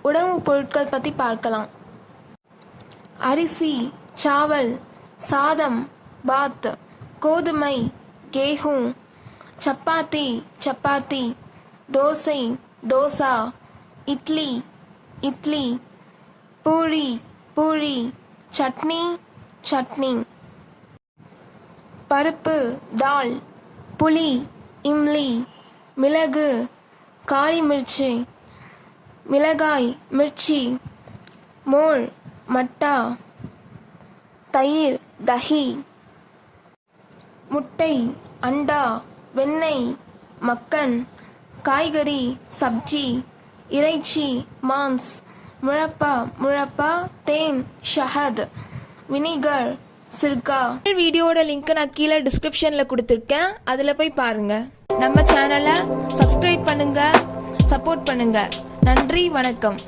உணவுப் பொருட்கள் பற்றி பார்க்கலாம். அரிசி, சாவல், சாதம், பாத், கோதுமை, கேஹூ, சப்பாத்தி, சப்பாத்தி, தோசை, தோசா, இட்லி, இட்லி, பூரி, பூரி, சட்னி, சட்னி. பருப்பு, தால், புளி, இம்லி, மிளகு, காளி மிர்ச்சி, மிளகாய், மிர்ச்சி, மோர், மட்டா, தயிர், தஹி, முட்டை, அண்டா, வெண்ணெய், மக்கன், காய்கறி, சப்ஜி, இறைச்சி, மான்ஸ், முழப்பா, முழப்பா, தேன், ஷஹத், வினிகர், சிர்கா. வீடியோட லிங்க் நான் கீழே டிஸ்கிரிப்ஷனில் கொடுத்துருக்கேன், அதில் போய் பாருங்கள். நம்ம சேனலை சப்ஸ்கிரைப் பண்ணுங்கள், சப்போர்ட் பண்ணுங்கள். நன்றி, வணக்கம்.